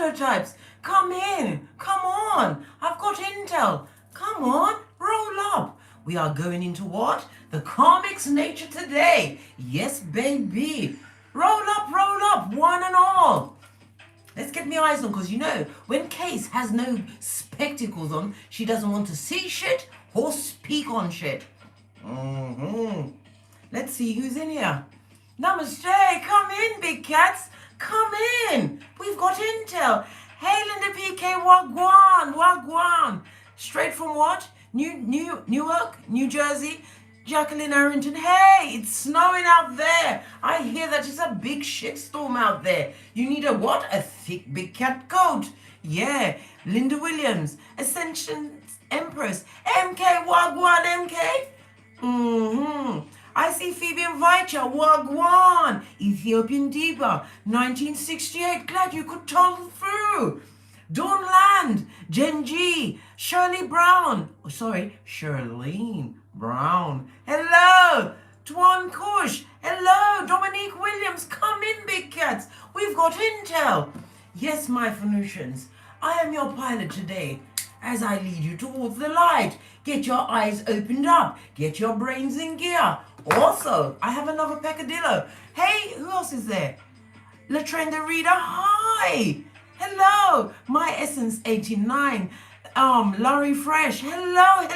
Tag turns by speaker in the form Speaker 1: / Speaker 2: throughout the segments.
Speaker 1: prototypes. Come in. Come on. I've got intel. Come on. Roll up. We are going into what? The Karmic's nature today. Yes, baby. Roll up, one and all. Let's get my eyes on, because you know, when Case has no spectacles on, she doesn't want to see shit or speak on shit. Let's see who's in here. Namaste, come in, big cats. Come in. We've got intel. Hail in the PK, Wagwan. Straight from what? Newark, New Jersey. Jacqueline Arrington, hey, it's snowing out there. I hear that it's a big shitstorm out there. You need a what? A thick big cat coat. Yeah, Linda Williams, Ascension Empress, MK, Wagwan, MK. I see Phoebe and Vicha, Wagwan, Ethiopian Diva, 1968, glad you could toddle through. Dawn Land, Jen G, Shirley Brown, Shirlene Brown. Hello, Tuan Kush. Hello, Dominique Williams. Come in, big cats. We've got intel. Yes, my Phoenicians, I am your pilot today as I lead you towards the light. Get your eyes opened up. Get your brains in gear. Also, I have another peccadillo. Hey, who else is there? Latrine the Reader, hi. Hello, my Essence 89. Laurie Fresh. Hello.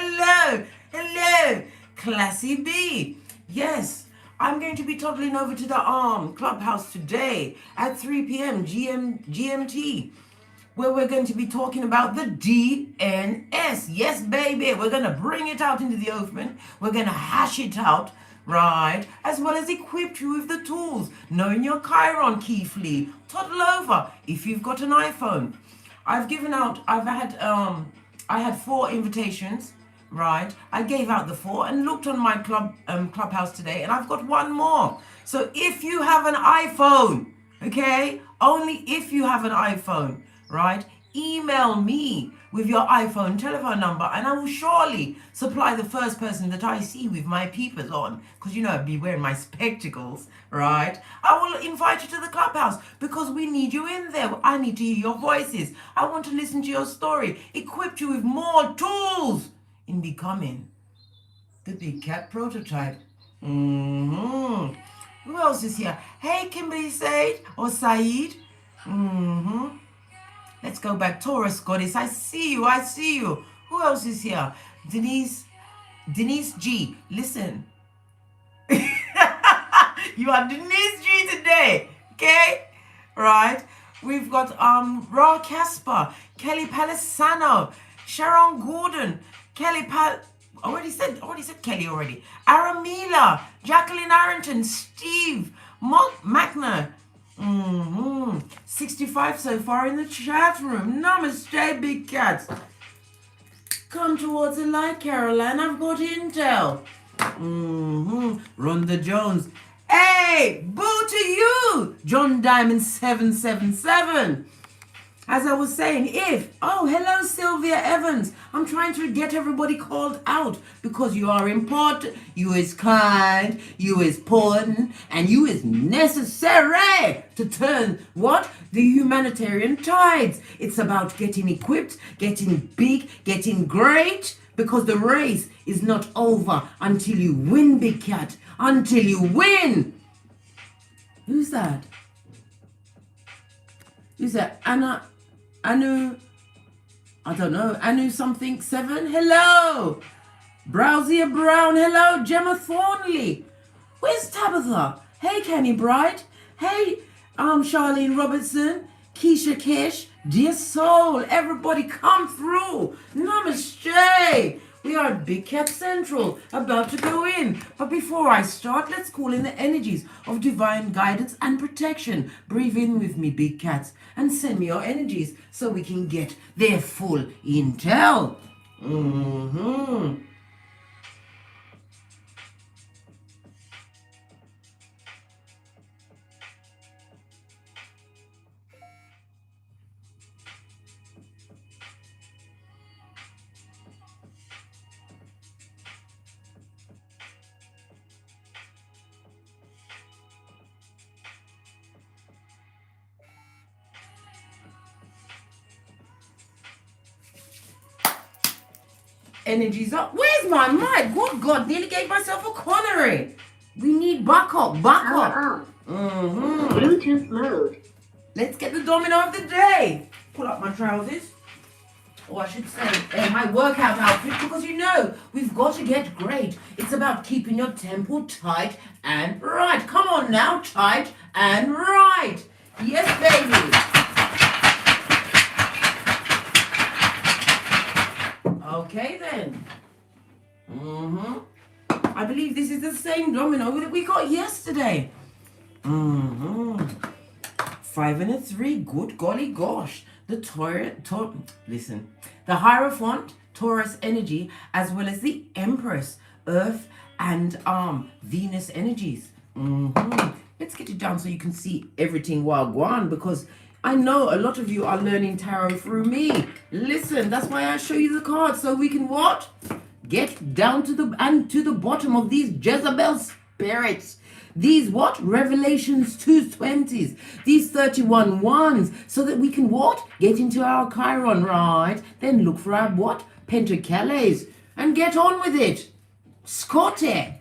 Speaker 1: Classy B. Yes, I'm going to be toddling over to the Clubhouse today at 3 p.m. GMT, where we're going to be talking about the DNS. Yes, baby, we're going to bring it out into the open. We're going to hash it out, right? As well as equip you with the tools, knowing your Chiron key flea. Toddle over if you've got an iPhone. I had 4 invitations, right? I gave out the 4 and looked on my Clubhouse today, and I've got 1 more. So if you have an iPhone, okay, only if you have an iPhone, right, email me with your iPhone telephone number, and I will surely supply the first person that I see with my peepers on, because you know I'd be wearing my spectacles, right? I will invite you to the Clubhouse because we need you in there. I need to hear your voices. I want to listen to your story, equip you with more tools in becoming the big cat prototype. Who else is here? Hey, Kimberly Said or Saeed. Let's go back. Taurus Goddess, I see you. Who else is here? Denise G. Listen. You are Denise G today. Okay? Right? We've got Ra Casper, Kelly Palisano, Sharon Gordon, already said Kelly already. Aramila, Jacqueline Arrington, Steve, Magna. 65 so far in the chat room. Namaste, big cats. Come towards the light, Caroline. I've got intel. Rhonda Jones. Hey, boo to you, John Diamond 777. As I was saying, hello Sylvia Evans. I'm trying to get everybody called out because you are important, you is kind, you is important, and you is necessary to turn what? The humanitarian tides. It's about getting equipped, getting big, getting great, because the race is not over until you win, big cat. Until you win. Who's that? Anu, I don't know, Anu something 7, hello. Browsia Brown, hello. Gemma Thornley. Where's Tabitha? Hey, Kenny Bright. Hey, Charlene Robertson, Keisha Kish, dear soul, everybody come through. Namaste. We are at Big Cat Central, about to go in. But before I start, let's call in the energies of divine guidance and protection. Breathe in with me, big cats, and send me your energies so we can get their full intel. Energies up. Where's my mic? Good God, nearly gave myself a coronary. We need backup.
Speaker 2: Bluetooth mode.
Speaker 1: Let's get the domino of the day. Pull up my trousers. Or I should say, my workout outfit, because you know, we've got to get great. It's about keeping your temple tight and right. Come on now, tight and right. Yes, baby. Okay, then. I believe this is the same domino that we got yesterday. 5 and a 3. Good golly gosh. The listen. The Hierophant, Taurus energy, as well as the Empress, Earth and Venus energies. Let's get it down so you can see everything while going, because I know a lot of you are learning tarot through me. Listen, that's why I show you the cards, so we can what? Get down to the bottom of these Jezebel spirits. These what? Revelations 2:20s. These 31 ones. So that we can what? Get into our Chiron, right? Then look for our what? Pentacles. And get on with it. Scotty.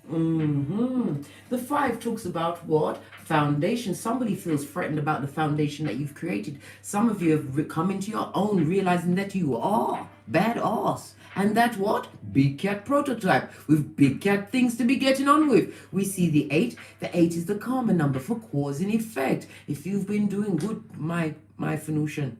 Speaker 1: The 5 talks about what? Foundation. Somebody feels threatened about the foundation that you've created. Some of you have come into your own, realizing that you are badass. And that what? Big cat prototype with big cat things to be getting on with. We see the 8. The 8 is the karma number for cause and effect. If you've been doing good, my Phoenician.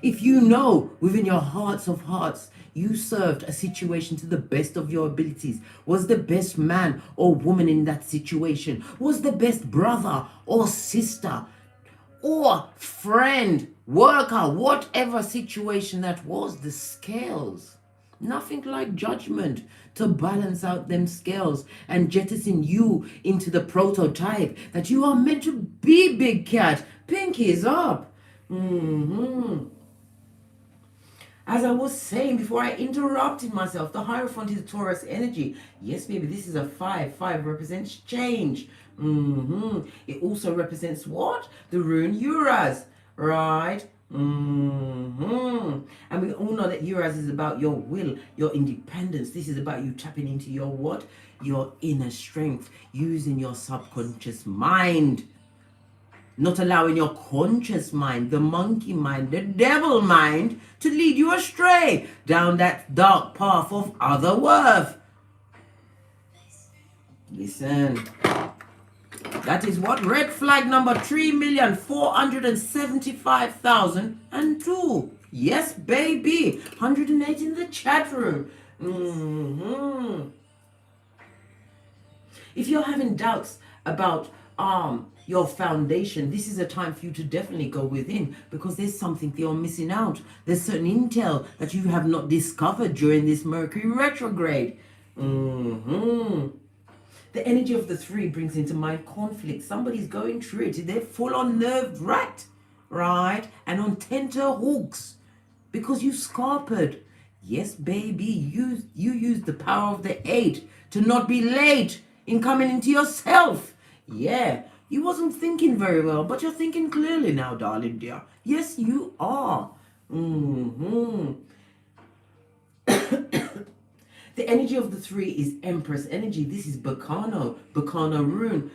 Speaker 1: If you know within your hearts of hearts, you served a situation to the best of your abilities, was the best man or woman in that situation, was the best brother or sister, or friend, worker, whatever situation that was, the scales. Nothing like judgment to balance out them scales and jettison you into the prototype that you are meant to be, big cat. Pinkies up. As I was saying before I interrupted myself, the Hierophant is Taurus energy. Yes, baby, this is a 5. 5 represents change. It also represents what? The rune Uras, right? And we all know that Uras is about your will, your independence. This is about you tapping into your what? Your inner strength, using your subconscious mind. Not allowing your conscious mind, the monkey mind, the devil mind, to lead you astray down that dark path of other worth. Listen. That is what? Red flag number 3,475,002. Yes, baby. 108 in the chat room. If you're having doubts about your foundation, this is a time for you to definitely go within, because there's something that you're missing out. There's certain intel that you have not discovered during this Mercury retrograde. The energy of the 3 brings into mind conflict. Somebody's going through it. They're full on nerve rat, right? And on tenter hooks because you scarpered. Yes, baby, you use the power of the 8 to not be late in coming into yourself. Yeah, you wasn't thinking very well, but you're thinking clearly now, darling dear. Yes, you are. The energy of the 3 is Empress energy. This is Bacano rune.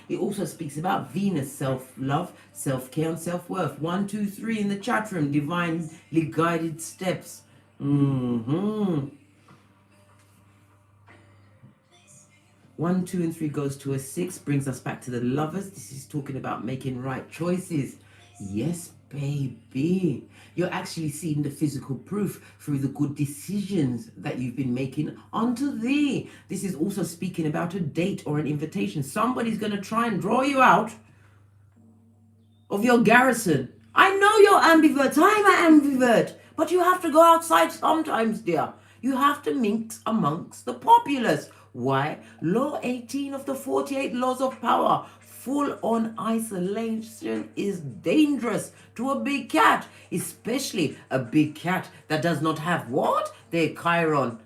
Speaker 1: It also speaks about Venus, self-love, self-care, and self-worth. 1, 2, 3 in the chat room. Divinely guided steps. 1, 2, and 3 goes to a 6. Brings us back to the Lovers. This is talking about making right choices. Yes, baby. You're actually seeing the physical proof through the good decisions that you've been making unto thee. This is also speaking about a date or an invitation. Somebody's going to try and draw you out of your garrison. I know you're ambivert. I'm an ambivert. But you have to go outside sometimes, dear. You have to mix amongst the populace. Why? Law 18 of the 48 laws of power. Full-on isolation is dangerous to a big cat, especially a big cat that does not have what? Their Chiron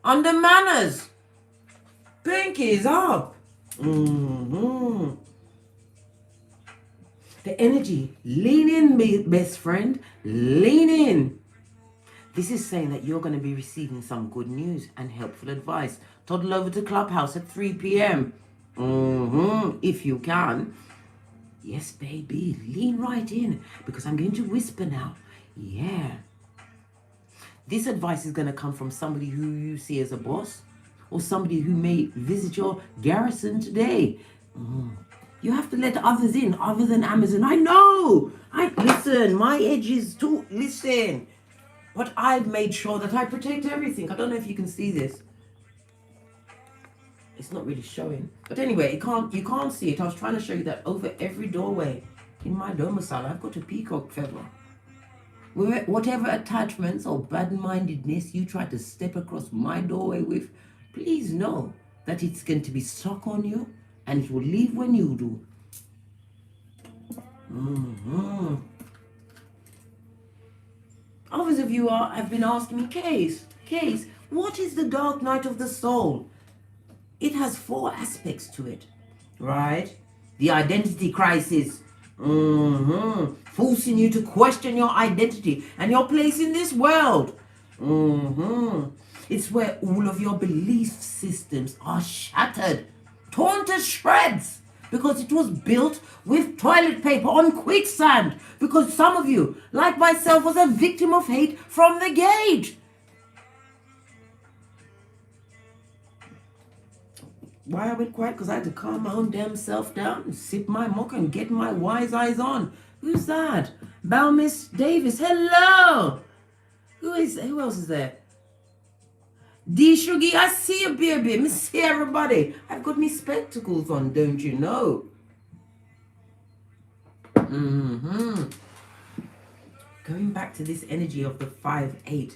Speaker 1: under manners. Pinkies up. The energy. Lean in, best friend. Lean in. This is saying that you're going to be receiving some good news and helpful advice. Toddle over to Clubhouse at 3 p.m. If you can. Yes, baby. Lean right in because I'm going to whisper now. Yeah. This advice is going to come from somebody who you see as a boss or somebody who may visit your garrison today. You have to let others in other than Amazon. I know. Listen, my edge is too. Listen. But I've made sure that I protect everything. I don't know if you can see this. It's not really showing. But anyway, you can't see it. I was trying to show you that over every doorway in my domicile, I've got a peacock feather. Whatever attachments or bad-mindedness you try to step across my doorway with, please know that it's going to be stuck on you and it will leave when you do. Others of you have been asking me, Case, what is the dark night of the soul? It has 4 aspects to it, right? The identity crisis, forcing you to question your identity and your place in this world. It's where all of your belief systems are shattered, torn to shreds, because it was built with toilet paper on quicksand, because some of you, like myself, was a victim of hate from the gate. Why I went quiet? Because I had to calm my own damn self down and sip my mocha and get my wise eyes on. Who's that? Miss Davis. Hello. Who else is there? D Shuggy, I see you, baby. Me see everybody. I've got me spectacles on, don't you know? Going back to this energy of the 5-8.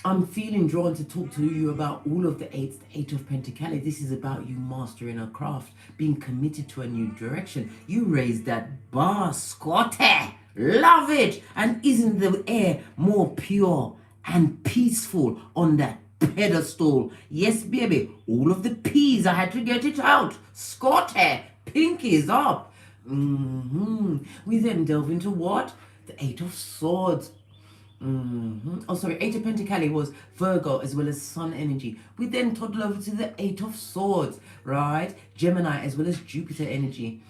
Speaker 1: I'm feeling drawn to talk to you about all of the 8s, the 8 of Pentacles. This is about you mastering a craft, being committed to a new direction. You raised that bar, Scotty. Love it. And isn't the air more pure and peaceful on that pedestal? Yes, baby. All of the P's, I had to get it out. Scotty, pinkies up. We then delve into what? The 8 of Swords. Oh, sorry, 8 of Pentacles was Virgo as well as Sun energy. We then toddle over to the 8 of Swords, right? Gemini as well as Jupiter energy.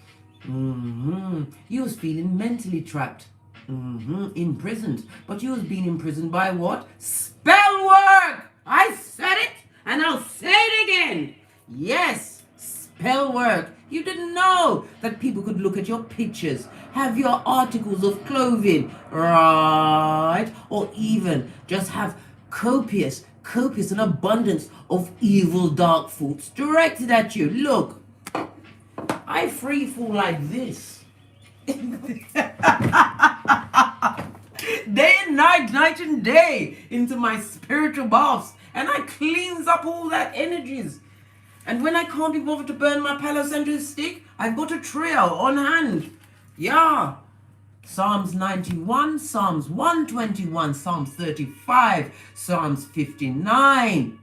Speaker 1: You was feeling mentally trapped, imprisoned. But you was being imprisoned by what? Spell work! I said it and I'll say it again. Yes, spell work. You didn't know that people could look at your pictures, have your articles of clothing, right? Or even just have copious and abundance of evil dark thoughts directed at you. Look, I free fall like this. Day and night, night and day into my spiritual baths, and I cleans up all that energies. And when I can't be bothered to burn my Palo Santo stick, I've got a trio on hand. Yeah. Psalms 91, Psalms 121, Psalms 35, Psalms 59.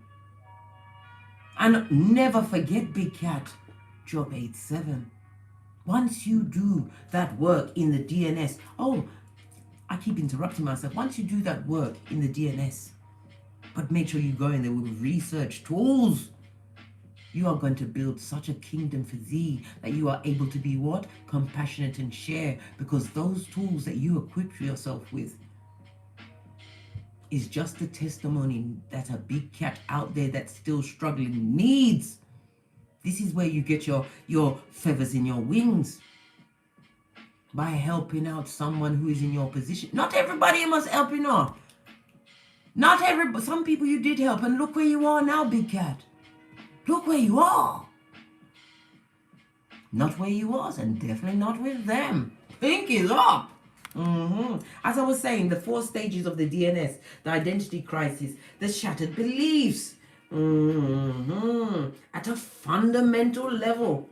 Speaker 1: And never forget, Big Cat, Job 8-7. Once you do that work in the DNS, I keep interrupting myself. Once you do that work in the DNS, but make sure you go in there with research tools, you are going to build such a kingdom for thee that you are able to be what? Compassionate and share, because those tools that you equip yourself with is just the testimony that a big cat out there that's still struggling needs. This is where you get your feathers in your wings, by helping out someone who is in your position. Not everybody must help, you know. Not everybody. Some people you did help, and look where you are now, big cat. Look where you are. Not where you was, and definitely not with them. Pink is up. As I was saying, the 4 stages of the DNS, the identity crisis, the shattered beliefs, at a fundamental level.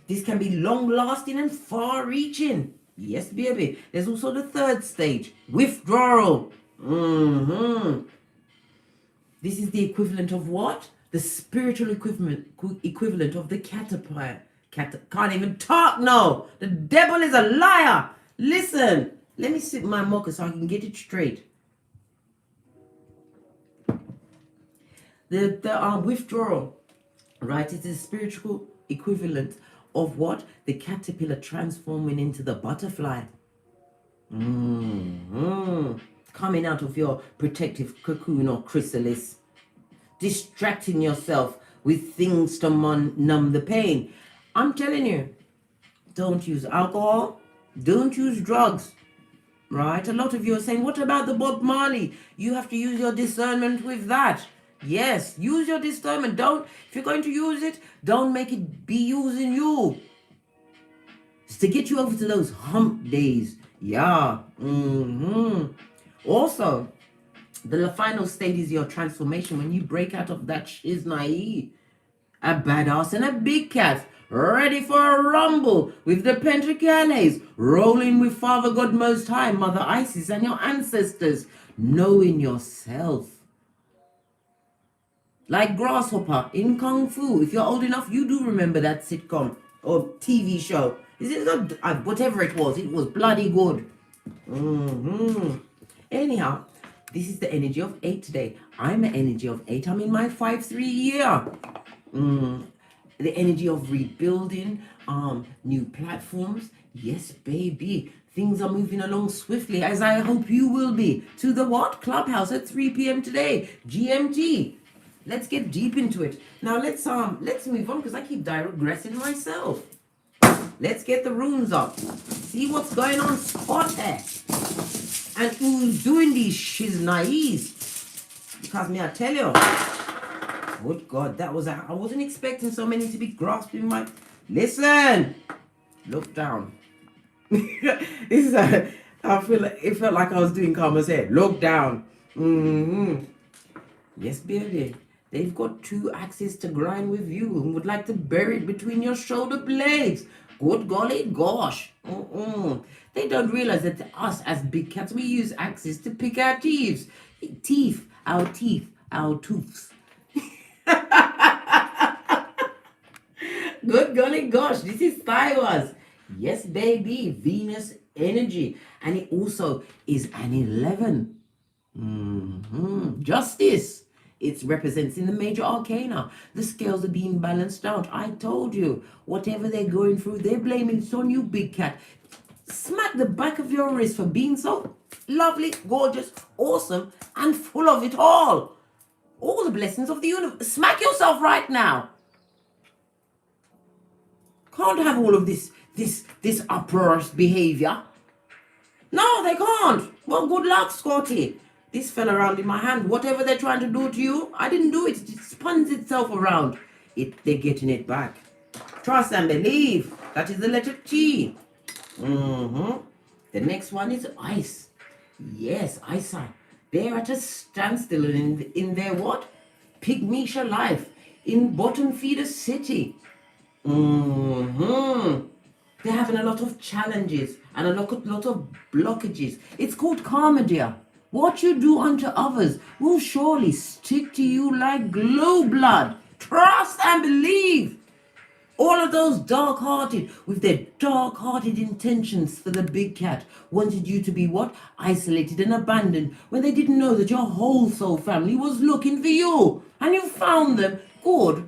Speaker 1: This can be long-lasting and far-reaching. Yes, baby. There's also the 3rd stage, withdrawal. This is the equivalent of what? The spiritual equivalent of the caterpillar. Can't even talk now. The devil is a liar. Listen, Let me sip my mocha so I can get it straight. The withdrawal, right? It's the spiritual equivalent of what? The caterpillar transforming into the butterfly. Coming out of your protective cocoon or chrysalis. Distracting yourself with things to numb the pain. I'm telling you, don't use alcohol. Don't use drugs. Right? A lot of you are saying, what about the Bob Marley? You have to use your discernment with that. Yes, use your discernment. If you're going to use it, don't make it be using you. It's to get you over to those hump days. Yeah. Also, the final stage is your transformation when you break out of that shiznai. A badass and a big cat, ready for a rumble with the pentacles, rolling with Father God Most High, Mother Isis, and your ancestors, knowing yourself. Like Grasshopper in Kung Fu. If you're old enough, you do remember that sitcom or TV show. Is it not, whatever it was bloody good. Anyhow, this is the energy of 8 today. I'm an energy of 8. I'm in my 5-3 year. The energy of rebuilding, new platforms. Yes, baby. Things are moving along swiftly, as I hope you will be. To the what? Clubhouse at 3 p.m. today, GMT. Let's get deep into it. Now let's move on because I keep digressing myself. Let's get the runes up. See what's going on, spot there. And who's doing these shiznais. Because me, I tell you. Good God, I wasn't expecting so many to be grasping my... Listen! Look down. It felt like I was doing Karma's head. Look down. Yes, baby. They've got 2 axes to grind with you and would like to bury it between your shoulder blades. Good golly gosh. They don't realize that us as big cats, we use axes to pick our teeth. Our tooths. Good golly gosh, this is Thywas. Yes, baby, Venus energy. And it also is an 11. Justice. It represents in the major arcana. The scales are being balanced out. I told you, whatever they're going through, they're blaming it on you, big cat. Smack the back of your wrist for being so lovely, gorgeous, awesome, and full of it all. All the blessings of the universe. Smack yourself right now. Can't have all of this uproarious behavior. No, they can't. Well, good luck, Scotty. This fell around in my hand. Whatever they're trying to do to you, I didn't do it. It spins itself around. They're getting it back. Trust and believe. That is the letter T. The next one is ice. Yes, eyesight. They're at a standstill in their what? Pygmisha life. In bottom feeder city. They're having a lot of challenges and a lot of blockages. It's called karma, dear. What you do unto others will surely stick to you like glue blood. Trust and believe. All of those dark-hearted, with their dark-hearted intentions for the big cat, wanted you to be what? Isolated and abandoned, when they didn't know that your whole soul family was looking for you. And you found them. Good.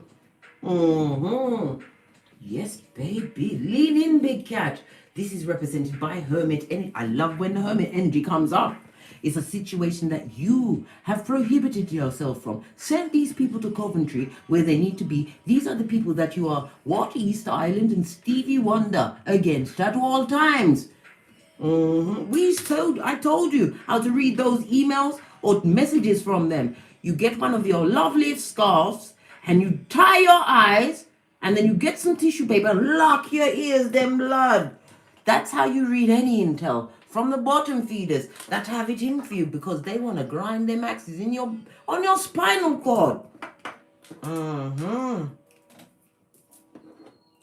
Speaker 1: Yes, baby. Lean in, big cat. This is represented by Hermit energy. I love when the Hermit energy comes up. It's a situation that you have prohibited yourself from. Send these people to Coventry where they need to be. These are the people that you are, what, East Island and Stevie Wonder against at all times. I told you how to read those emails or messages from them. You get one of your lovely scarves and you tie your eyes and then you get some tissue paper and lock your ears, them blood. That's how you read any intel. From the bottom feeders that have it in for you because they want to grind their axes on your spinal cord.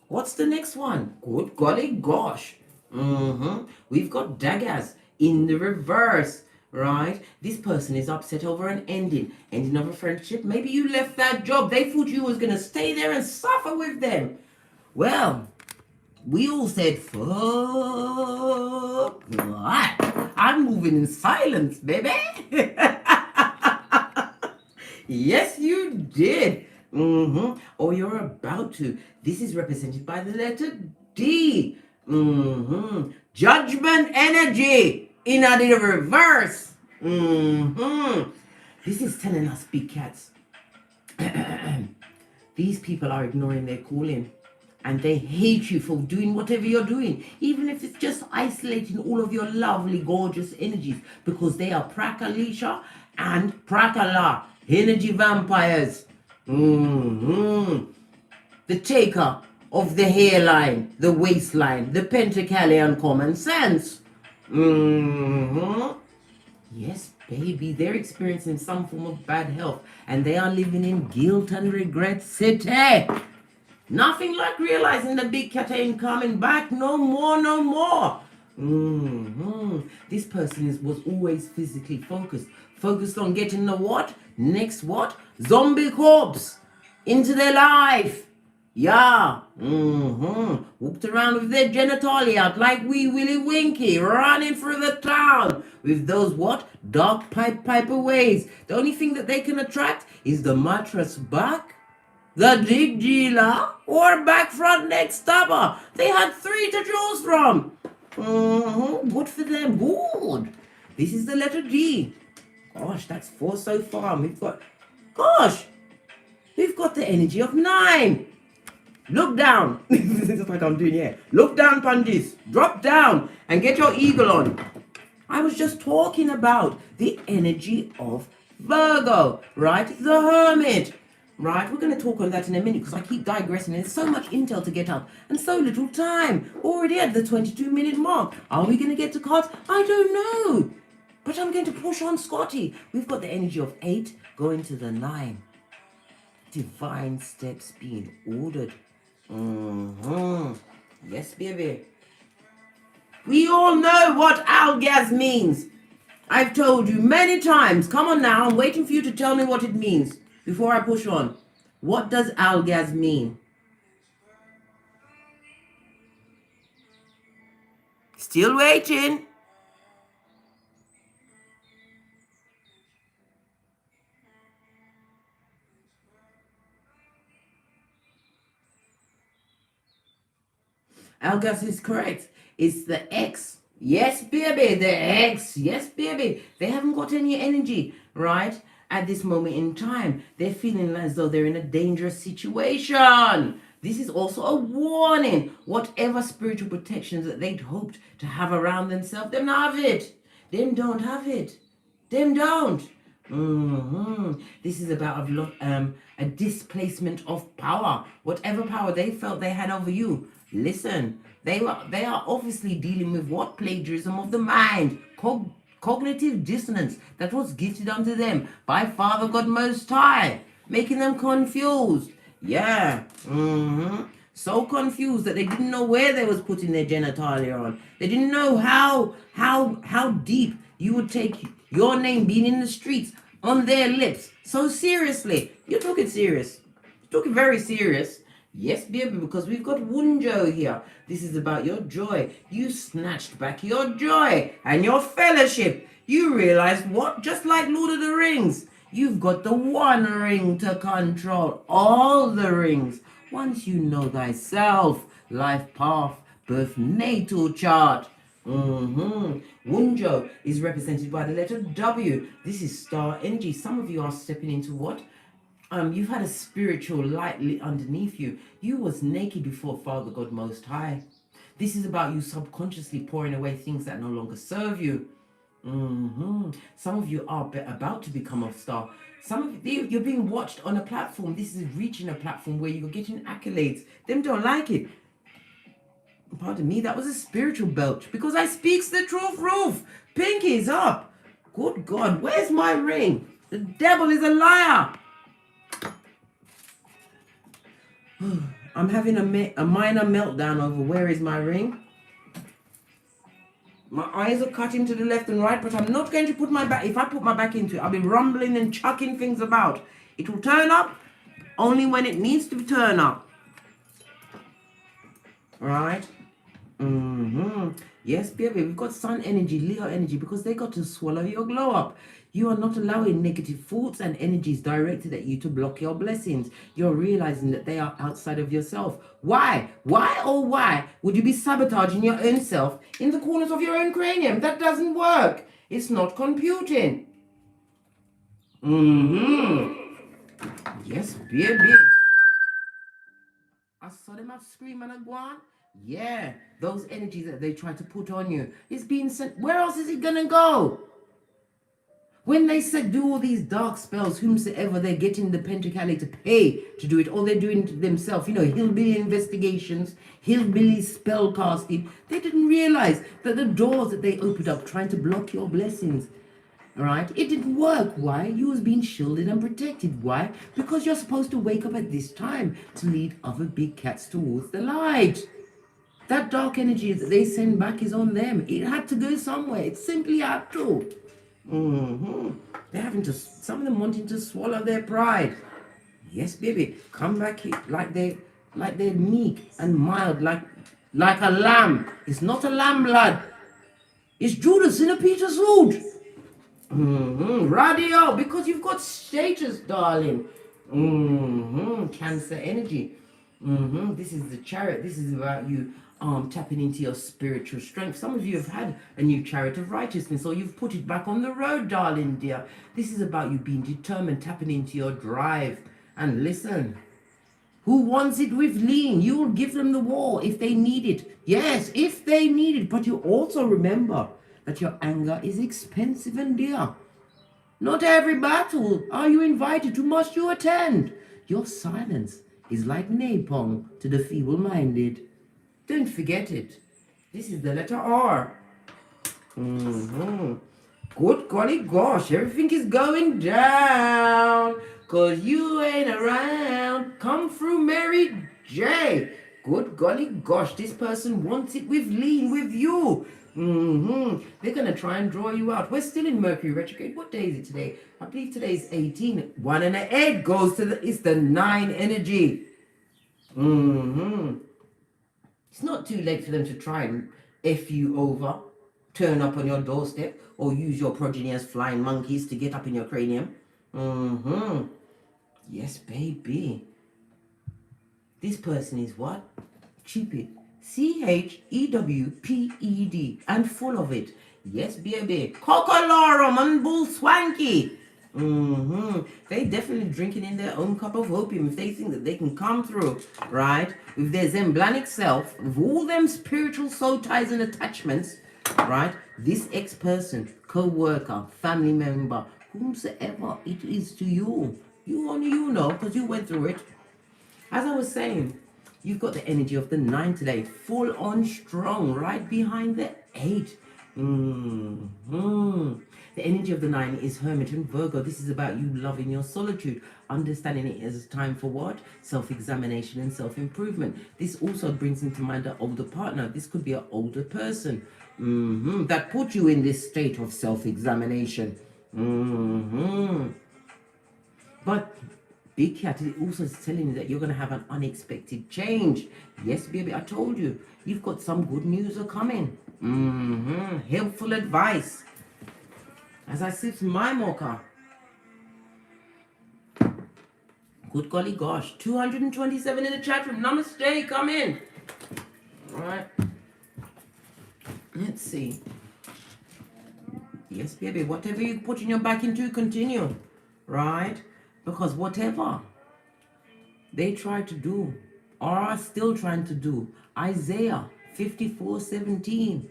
Speaker 1: What's the next one? Good golly gosh. We've got daggers in the reverse, right? This person is upset over an ending of a friendship. Maybe you left that job. They thought you was going to stay there and suffer with them. Well, we all said, fuck what? moving in silence, baby. Yes, you did. Or you're about to. This is represented by the letter D. Judgment energy in the reverse. This is telling us, big cats, these people are ignoring their calling. And they hate you for doing whatever you're doing, even if it's just isolating all of your lovely, gorgeous energies, because they are Prakalisha and Prakala, energy vampires. The taker of the hairline, the waistline, the Pentacalian common sense. Yes, baby, they're experiencing some form of bad health, and they are living in guilt and regret city. Nothing like realizing the big cat ain't coming back no more, no more. This person was always physically focused on getting the what? Next what? Zombie corpse into their life. Yeah. Walked around with their genitalia out like wee Willy Winky, running through the town with those what? Dark piper ways. The only thing that they can attract is the mattress back, the dig dealer, or back, front, neck stabber. They had 3 to choose from. Good for them. Good. This is the letter D. Gosh, that's 4 so far. We've got the energy of 9. Look down. This is like I'm doing here. Look down, Pandis. Drop down and get your eagle on. I was just talking about the energy of Virgo, right? The Hermit. Right, we're going to talk on that in a minute because I keep digressing. There's so much intel to get up and so little time. Already at the 22-minute mark. Are we going to get to cards? I don't know. But I'm going to push on Scotty. We've got the energy of 8 going to the 9. Divine steps being ordered. Yes, baby. We all know what algaz means. I've told you many times. Come on now, I'm waiting for you to tell me what it means. Before I push on, what does algaz mean? Still waiting. Algaz is correct. It's the X. Yes, baby, the X. Yes, baby. They haven't got any energy, right? At this moment in time, they're feeling as though they're in a dangerous situation. This is also a warning. Whatever spiritual protections that they'd hoped to have around themselves, them not have it. Them don't have it. Them don't. This is about a displacement of power. Whatever power they felt they had over you. Listen, they are obviously dealing with what? Plagiarism of the mind. Cognitive dissonance that was gifted unto them by Father God Most High, making them confused. Yeah. So confused that they didn't know where they was putting their genitalia on. They didn't know how deep you would take your name being in the streets on their lips. So seriously, you're talking serious. You're talking very serious. Yes, baby, because we've got Wunjo here. This is about your joy. You snatched back your joy and your fellowship. You realized what? Just like Lord of the Rings. You've got the one ring to control all the rings. Once you know thyself, life path, birth natal chart. Wunjo is represented by the letter W. This is star energy. Some of you are stepping into what? You've had a spiritual light lit underneath you. You was naked before Father God Most High. This is about you subconsciously pouring away things that no longer serve you. Some of you are about to become a star. Some of you, you're being watched on a platform. This is reaching a platform where you're getting accolades. Them don't like it. Pardon me, that was a spiritual belch because I speaks the truth, Roof. Pinky's up. Good God, where's my ring? The devil is a liar. I'm having a minor meltdown over where is my ring. My eyes are cutting to the left and right, but I'm not going to put my back. If I put my back into it, I'll be rumbling and chucking things about. It will turn up only when it needs to turn up. Right? Yes, baby, we've got sun energy, Leo energy, because they got to swallow your glow up. You are not allowing negative thoughts and energies directed at you to block your blessings. You're realizing that they are outside of yourself. Why? Why would you be sabotaging your own self in the corners of your own cranium? That doesn't work. It's not computing. Yes, baby. I saw them have scream and a go on. Yeah, those energies that they try to put on you is being sent. Where else is it gonna go? When they said do all these dark spells, whomsoever they're getting the Pentacali to pay to do it, or they're doing it themselves, you know, hillbilly investigations, hillbilly spell casting, they didn't realize that the doors that they opened up trying to block your blessings, all right, it didn't work. Why? You was being shielded and protected. Why? Because you're supposed to wake up at this time to lead other big cats towards the light. That dark energy that they send back is on them. It had to go somewhere. It simply had to. They're having to, some of them wanting to swallow their pride. Yes, baby, come back here like they're meek and mild, like a lamb. It's not a lamb, blood. It's Judas in a Peter suit. Radio, because you've got status, darling. Cancer energy. This is the Chariot. This is about you tapping into your spiritual strength. Some of you have had a new Chariot of righteousness, or you've put it back on the road, darling dear. This is about you being determined, tapping into your drive. And listen, who wants it with lean? You will give them the war if they need it. Yes, if they need it. But you also remember that your anger is expensive and dear. Not every battle are you invited to, must you attend. Your silence is like napalm to the feeble-minded. Don't forget it. This is the letter R. Good golly gosh, everything is going down, 'cause you ain't around. Come through, Mary J. Good golly gosh, this person wants it with lean with you. They're going to try and draw you out. We're still in Mercury retrograde. What day is it today? I believe today is 18. 1 and an 8 goes to it's the 9 energy. It's not too late for them to try and F you over, turn up on your doorstep, or use your progeny as flying monkeys to get up in your cranium. Yes, baby. This person is what? Cupid. CHEWPED, and full of it. Yes, baby. Cocolorum and bull swanky. They definitely drinking in their own cup of opium if they think that they can come through, right, with their Zemblanic self, with all them spiritual soul ties and attachments, right? This ex-person, co-worker, family member, whomsoever it is to you, you only you know, because you went through it. As I was saying, you've got the energy of the 9 today, full on strong, right behind the 8. The energy of the 9 is Hermit and Virgo. This is about you loving your solitude, understanding it as a time for what? Self-examination and self-improvement. This also brings into mind an older partner. This could be an older person that put you in this state of self-examination. But Big Cat is also telling you that you're going to have an unexpected change. Yes, baby, I told you. You've got some good news are coming. Helpful advice. As I sip my mocha. Good golly gosh. 227 in the chat room. Namaste, come in. All right. Let's see. Yes, baby, whatever you put in your back into, continue. Right? Because whatever they try to do, or are still trying to do, Isaiah 54:17,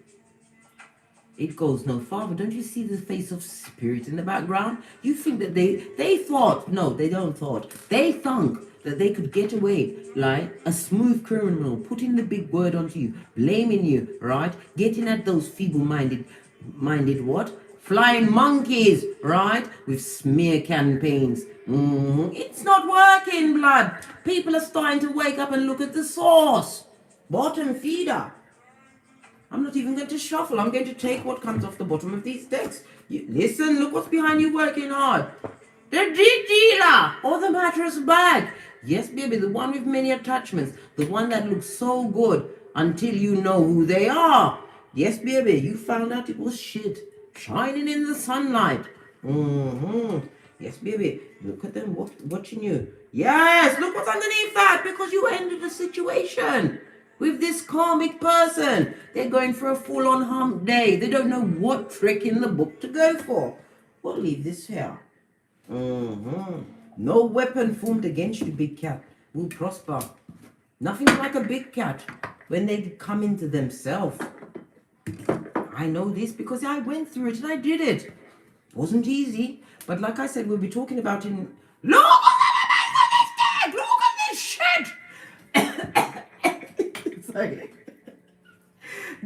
Speaker 1: it goes no farther. Don't you see the face of spirit in the background? You think that they thought, no, they don't thought. They thunk that they could get away like a smooth criminal, putting the big word onto you, blaming you, right? Getting at those feeble-minded what? Flying monkeys, right? With smear campaigns. It's not working, blood. People are starting to wake up and look at the source. Bottom feeder. I'm not even going to shuffle. I'm going to take what comes off the bottom of these decks. Listen, look what's behind you working hard. The dealer or the mattress bag. Yes, baby, the one with many attachments. The one that looks so good. until you know who they are. Yes, baby, you found out it was shit. Shining in the sunlight. Yes, baby, look at them watching you. Yes, look what's underneath that, because you ended the situation with this karmic person. They're going for a full-on hump day. They don't know what trick in the book to go for. We'll leave this here. No weapon formed against you, big cat, will prosper. Nothing like a big cat when they come into themselves. I know this because I went through it and I did it. It wasn't easy, but like I said, we'll be talking about in... Look at this shit! Sorry.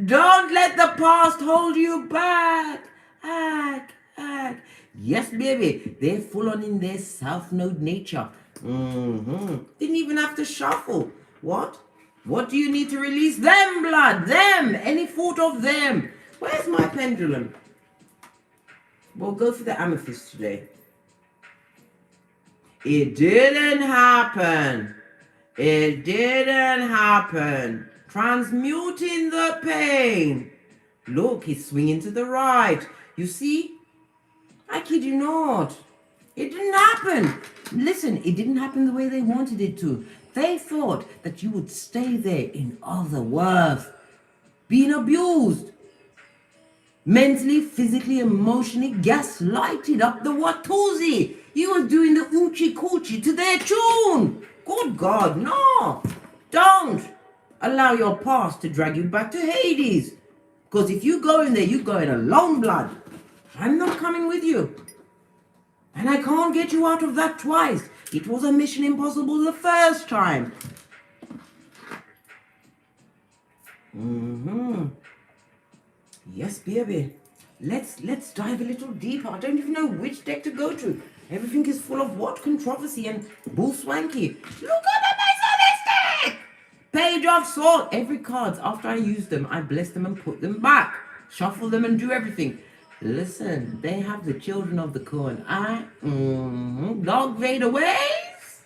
Speaker 1: Don't let the past hold you back. Yes, baby, they're full on in their South Node nature. Didn't even have to shuffle. What? What do you need to release? Them, blood, them. Any thought of them? Where's my pendulum? We'll go for the amethyst today. It didn't happen. It didn't happen. Transmuting the pain. Look, he's swinging to the right. You see? I kid you not. It didn't happen. Listen, it didn't happen the way they wanted it to. They thought that you would stay there, in other words, being abused. Mentally, physically, emotionally, gaslighted up the Watusi. You were doing the oochie coochie to their tune. Good God, no. Don't allow your past to drag you back to Hades. Because if you go in there, you go in alone, blood. I'm not coming with you. And I can't get you out of that twice. It was a mission impossible the first time. Yes, baby. Let's dive a little deeper. I don't even know which deck to go to. Everything is full of what? Controversy and bull swanky. Look at the base of this deck! Page of Swords. Every card, after I use them, I bless them and put them back. Shuffle them and do everything. Listen, they have the children of the corn. Dog Vader ways.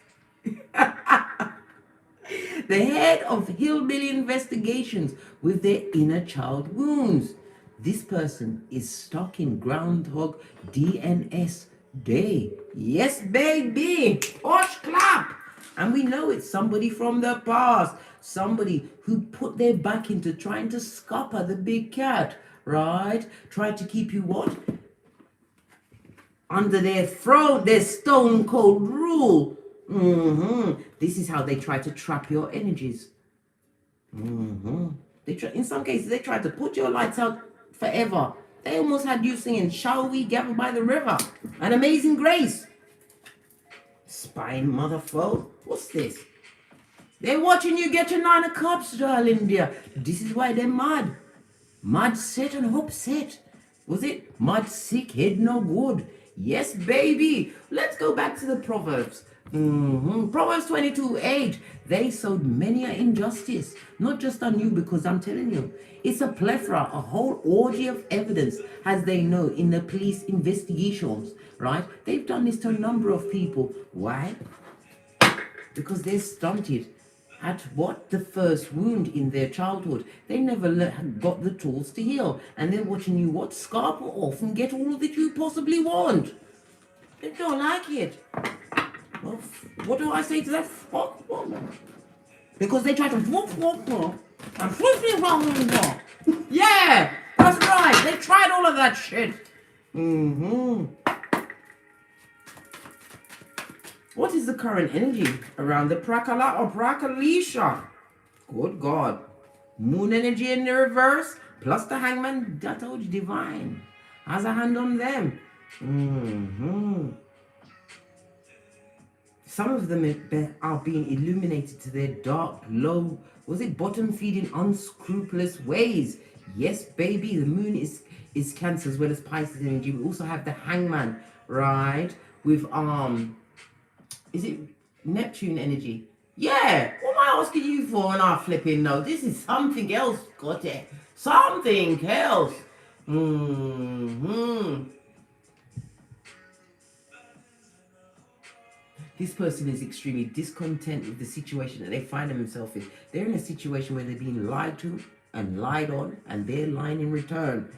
Speaker 1: The head of hillbilly investigations with their inner child wounds. This person is stuck in Groundhog DNS Day. Yes, baby. Posh clap. And we know it's somebody from the past. Somebody who put their back into trying to scupper the big cat. Right? Try to keep you what? Under their throne, their stone cold rule. This is how they try to trap your energies. They try, in some cases, they try to put your lights out forever. They almost had you singing, "Shall we gather by the river?" An Amazing Grace. Spine motherfucker. What's this? They're watching you get your 9 of Cups, darling dear. This is why they're mad. Mud set and hope set. Was it? Mud sick, head no good. Yes, baby. Let's go back to the Proverbs. Proverbs 22:8. They sowed many an injustice. Not just on you, because I'm telling you, it's a plethora, a whole orgy of evidence, as they know in the police investigations, right? They've done this to a number of people. Why? Because they're stunted at what? The first wound in their childhood. They never got the tools to heal. And they're watching you what? Scarper off and get all that you possibly want. They don't like it. Well, what do I say to that? Because they try to yeah, that's right. They tried all of that shit. What is the current energy around the Prakala or Prakalisha? Good God. Moon energy in the reverse, plus the Hangman, I told you, divine. Has a hand on them. Some of them are being illuminated to their dark, low, bottom feeding, unscrupulous ways. Yes, baby, the moon is Cancer as well as Pisces energy. We also have the Hangman, right? With is it Neptune energy? Yeah. What am I asking you for when I flipping know? This is something else, got it? Something else. This person is extremely discontent with the situation that they find themselves in. They're in a situation where they're being lied to and lied on, and they're lying in return.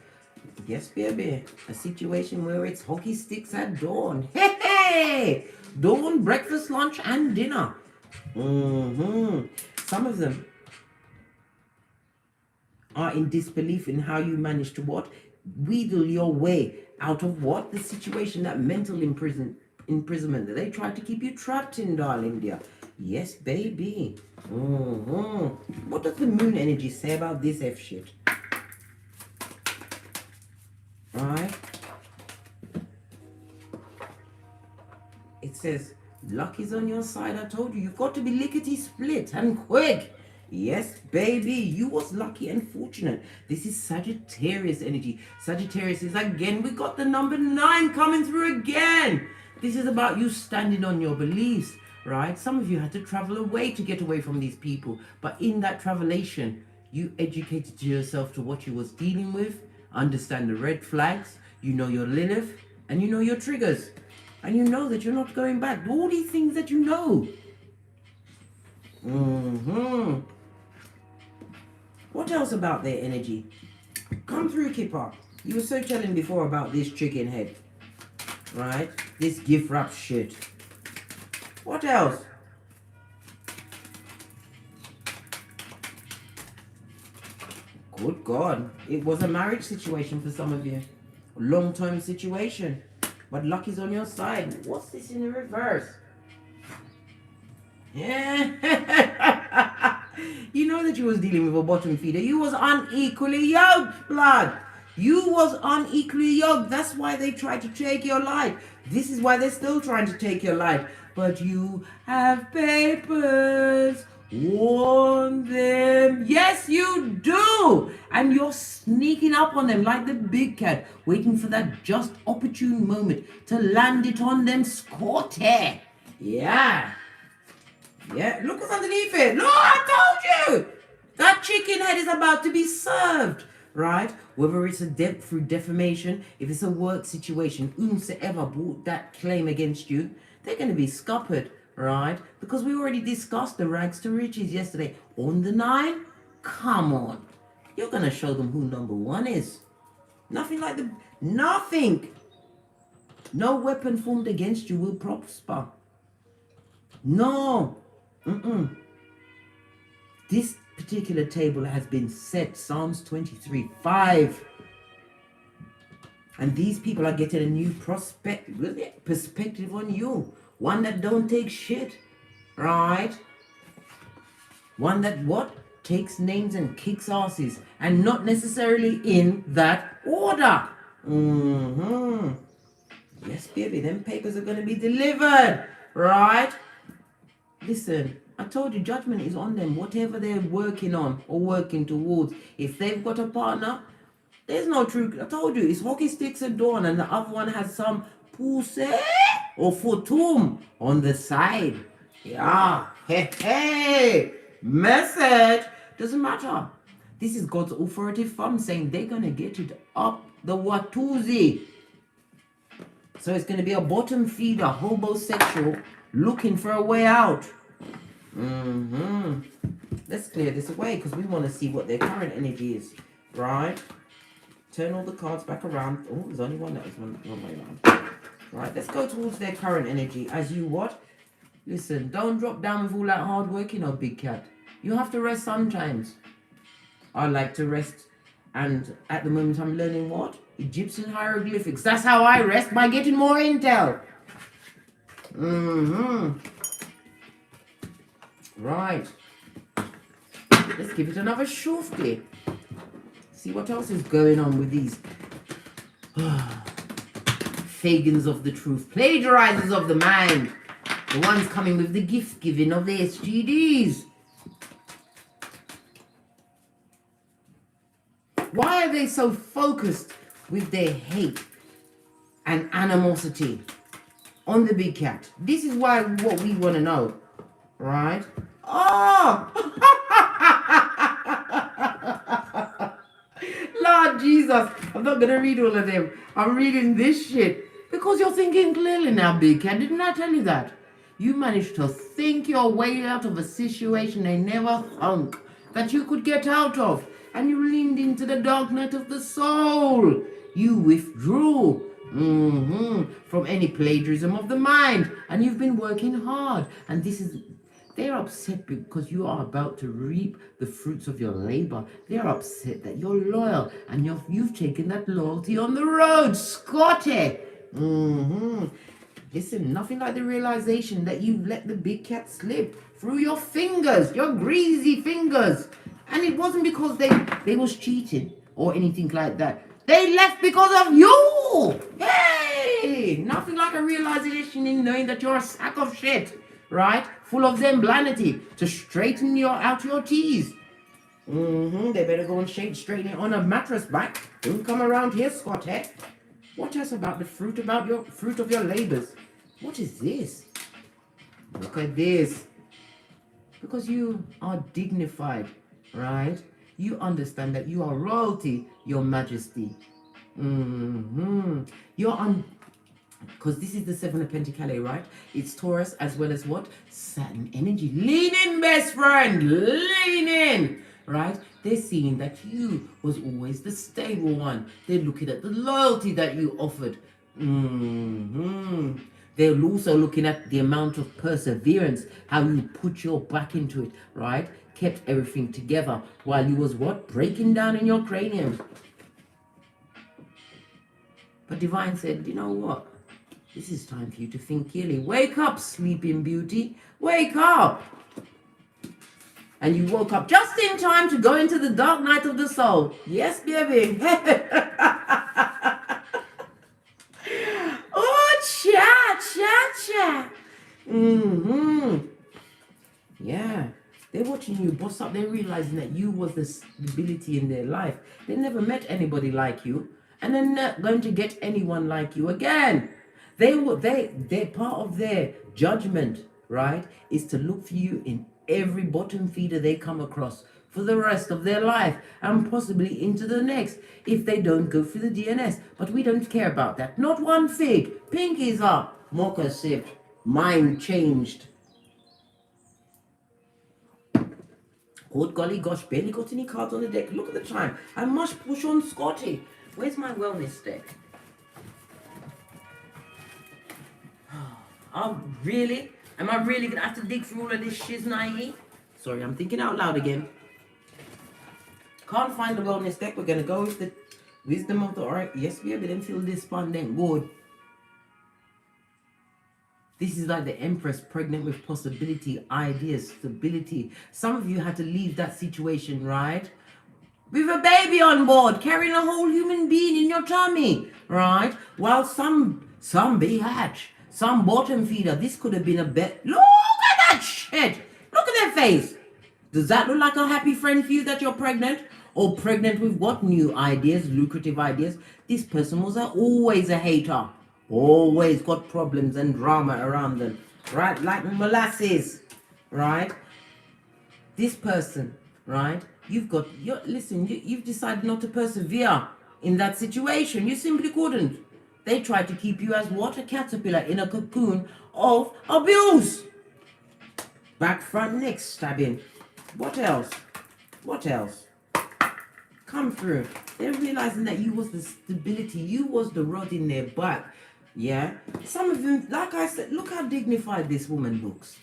Speaker 1: Yes, baby. A situation where it's hockey sticks at dawn. Hey, hey! Dawn, breakfast, lunch, and dinner. Some of them are in disbelief in how you manage to what? Wheedle your way out of what? The situation, that mental imprisonment that they try to keep you trapped in, darling dear. Yes, baby. What does the moon energy say about this F shit? Right? It says, luck is on your side. I told you, you've got to be lickety split and quick. Yes, baby, you was lucky and fortunate. This is Sagittarius energy. Sagittarius is again, we got the number 9 coming through again. This is about you standing on your beliefs, right? Some of you had to travel away to get away from these people. But in that travelation, you educated yourself to what you was dealing with, understand the red flags, you know your Lilith, and you know your triggers. And you know that you're not going back. All these things that you know. What else about their energy? Come through, Kipper. You were so telling before about this chicken head. Right? This gift wrap shit. What else? Good God. It was a marriage situation for some of you. A long-term situation. But luck is on your side. What's this in the reverse? Yeah. You know that you was dealing with a bottom feeder. You was unequally yoked, blood. You was unequally yoked. That's why they tried to take your life. This is why they're still trying to take your life. But you have papers. Warn them. Yes, you do. And you're sneaking up on them like the big cat, waiting for that just opportune moment to land it on them squatty. Yeah. Yeah, look what's underneath it. Look, I told you. That chicken head is about to be served, right? Whether it's through defamation, if it's a work situation, whomsoever brought that claim against you, they're going to be scuppered, right? Because we already discussed the rags to riches yesterday. On the 9, come on. You're going to show them who number 1 is. Nothing like nothing. No weapon formed against you will prosper. No. This particular table has been set, Psalms 23:5. And these people are getting a new perspective on you. One that don't take shit, right? One that what? Takes names and kicks asses. And not necessarily in that order. Yes, baby, them papers are going to be delivered, right? Listen, I told you, judgment is on them. Whatever they're working on or working towards. If they've got a partner, there's no truth. I told you, it's hockey sticks at dawn, and the other one has some pussy or futum on the side. Yeah. Hey. Message. Doesn't matter. This is God's authoritative thumb saying they're going to get it up the Watusi. So it's going to be a bottom feeder, homosexual, looking for a way out. Let's clear this away because we want to see what their current energy is. Right? Turn all the cards back around. Oh, there's only one that was one way around. Right, let's go towards their current energy. As you what? Listen, don't drop down with all that hard work, you know, big cat. You have to rest sometimes. I like to rest. And at the moment I'm learning what? Egyptian hieroglyphics. That's how I rest, by getting more intel. Right. Let's give it another shofty. See what else is going on with these Fagans of the truth, plagiarizers of the mind, the ones coming with the gift giving of the SGDs. Why are they so focused with their hate and animosity on the big cat? This is why what we want to know, right? Oh! Lord Jesus, I'm not going to read all of them. I'm reading this shit. Because you're thinking clearly now, big cat. Didn't I tell you that? You managed to think your way out of a situation they never thunk that you could get out of. And you leaned into the dark night of the soul. You withdrew from any plagiarism of the mind. And you've been working hard. And they're upset because you are about to reap the fruits of your labor. They're upset that you're loyal and you've taken that loyalty on the road, Scotty. Listen, nothing like the realization that you've let the big cat slip through your fingers, your greasy fingers. And it wasn't because they was cheating or anything like that. They left because of you. Hey, nothing like a realization in knowing that you're a sack of shit, right? Full of zemblanity to straighten out your teeth. They better go and straighten it on a mattress back. Don't come around here, Scotty. What else about the fruit of your labors? What is this? Look at this. Because you are dignified, right? You understand that you are royalty, your majesty. Because this is the 7 of Pentacles, right? It's Taurus as well as what? Saturn energy. Lean in, best friend. Lean in. Right? They're seeing that you was always the stable one. They're looking at the loyalty that you offered. They're also looking at the amount of perseverance, how you put your back into it, right? Kept everything together while you was what? Breaking down in your cranium. But Divine said, you know what? This is time for you to think clearly. Wake up, sleeping beauty. Wake up. And you woke up just in time to go into the dark night of the soul. Yes, baby. Oh, cha. Yeah. They're watching you boss up. They're realizing that you was the stability in their life. They never met anybody like you. And they're not going to get anyone like you again. They're part of their judgment, right, is to look for you in every bottom feeder they come across for the rest of their life and possibly into the next if they don't go through the DNS. But we don't care about that. Not one fig. Pinkies up. Mocha sipped. Mind changed. Good golly gosh, barely got any cards on the deck. Look at the time. I must push on Scotty. Where's my wellness deck? Oh, really? Am I really going to have to dig through all of this shiznai? Sorry, I'm thinking out loud again. Can't find the wellness deck. We're going to go with the wisdom of the oracle. Yes, we didn't feel despondent. Good. This is like the Empress, pregnant with possibility, ideas, stability. Some of you had to leave that situation, right? With a baby on board, carrying a whole human being in your tummy, right? While some hatch. Some bottom feeder. This could have been a bet. Look at that shit. Look at their face. Does that look like a happy friend for you that you're pregnant? Or pregnant with what? New ideas, lucrative ideas. This person was always a hater. Always got problems and drama around them. Right? Like molasses. Right? This person, right? You've decided not to persevere in that situation. You simply couldn't. They tried to keep you as what? A caterpillar in a cocoon of abuse. Back, front, neck stabbing. What else? What else? Come through. They're realizing that you was the stability. You was the rod in their back. Yeah? Some of them, like I said, look how dignified this woman looks.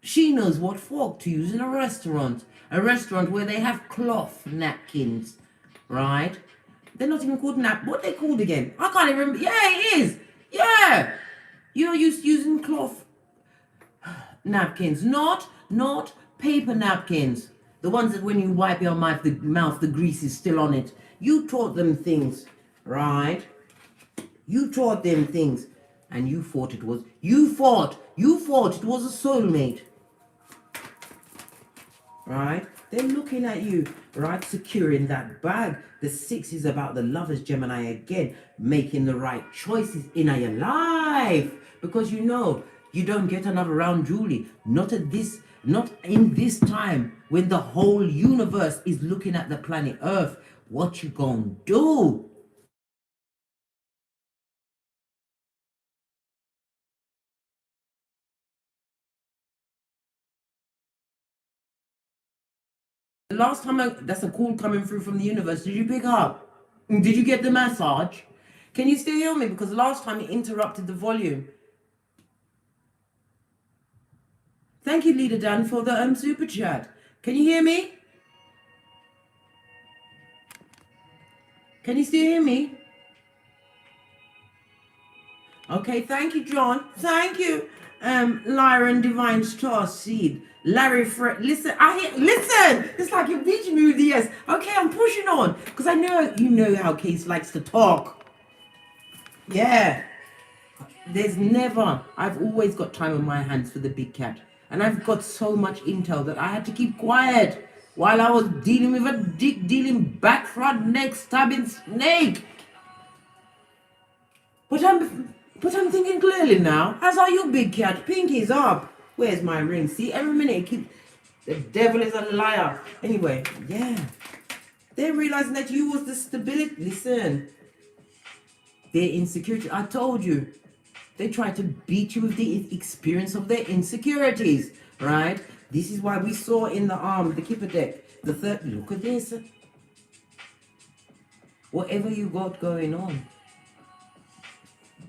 Speaker 1: She knows what fork to use in a restaurant. A restaurant where they have cloth napkins. Right? They're not even called what they called again? I can't even remember. Yeah, it is. Yeah. You're using cloth napkins, not paper napkins. The ones that when you wipe your mouth, the grease is still on it. You taught them things, right? You taught them things. And you thought it was it was a soulmate. Right? They're looking at you, right? Securing that bag. The 6 is about the lovers, Gemini, again. Making the right choices in your life. Because you know, you don't get another round, Julie. Not in this time when the whole universe is looking at the planet Earth. What you gonna do? last time that's a call coming through from the universe. Did you pick up? Did you get the massage? Can you still hear me? Because last time it interrupted the volume. Thank you, Leader Dan, for the super chat. Can you hear me? Can you still hear me? Okay, thank you, John. Thank you, Lyron Divine Star Seed. Larry listen, listen. It's like you're teaching me with the yes. Okay, I'm pushing on because I know you know how Case likes to talk. Yeah. I've always got time on my hands for the big cat. And I've got so much intel that I had to keep quiet while I was dealing with a dealing back, front, neck, stabbing snake. But I'm thinking clearly now. As are you, big cat. Pinky's up. Where's my ring? See, every minute the devil is a liar. Anyway, yeah. They're realizing that you was the stability. Listen. Their insecurity. I told you. They try to beat you with the experience of their insecurities, right? This is why we saw in the Kipper deck, the third, look at this. Whatever you got going on,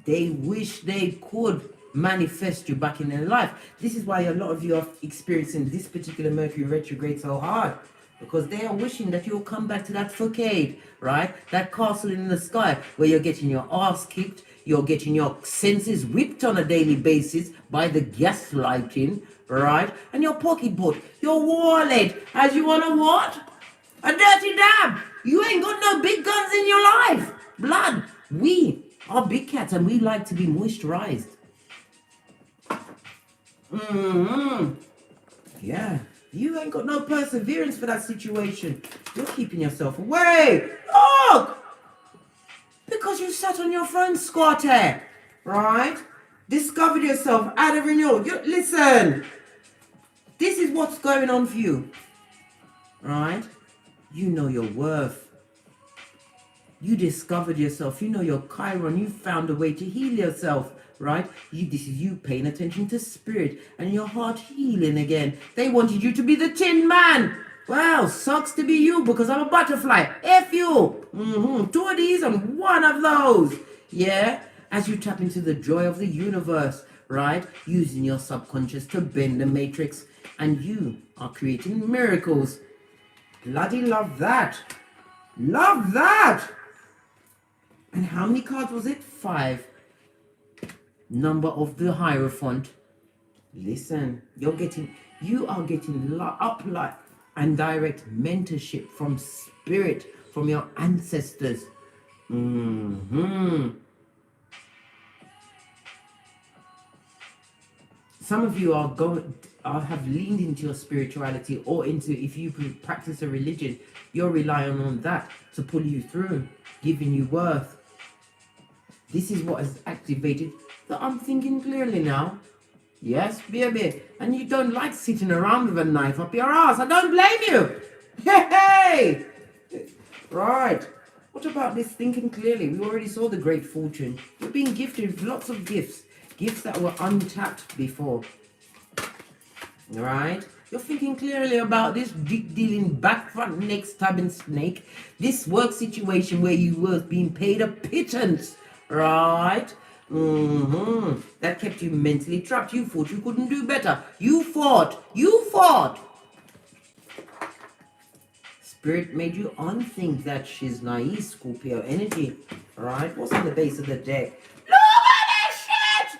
Speaker 1: they wish they could manifest you back in their life. This is why a lot of you are experiencing this particular Mercury retrograde so hard, because they are wishing that you'll come back to that facade, right? That castle in the sky where you're getting your ass kicked, you're getting your senses whipped on a daily basis by the gaslighting, right? And your pocketbook, your wallet, as you want a what? A dirty dab. You ain't got no big guns in your life. Blood. We are big cats and we like to be moisturized. Yeah. You ain't got no perseverance for that situation. You're keeping yourself away. Look! Because you sat on your phone squatter, right? Discovered yourself out of renewal. Listen, this is what's going on for you, right? You know your worth. You discovered yourself. You know your Chiron. You found a way to heal yourself, right? This is you paying attention to spirit and your heart healing again. They wanted you to be the Tin Man. Well, sucks to be you because I'm a butterfly. F you. Two of these and one of those. Yeah? As you tap into the joy of the universe, right? Using your subconscious to bend the matrix. And you are creating miracles. Bloody love that. Love that. And how many cards was it? 5. Number of the Hierophant. Listen, you are getting uplight and direct mentorship from spirit, from your ancestors. Some of you have leaned into your spirituality, or into, if you practice a religion, you're relying on that to pull you through, giving you worth. This is what has activated that I'm thinking clearly now. Yes, baby. And you don't like sitting around with a knife up your ass. I don't blame you. Hey! Right. What about this thinking clearly? We already saw the great fortune. You're being gifted with lots of gifts. Gifts that were untapped before. Right? You're thinking clearly about this dealing back, front, neck, stabbing snake. This work situation where you were being paid a pittance. Right? That kept you mentally trapped. You thought you couldn't do better. You fought. Spirit made you unthink that she's naive, Scorpio energy. Right? What's on the base of the deck? Look at this shit!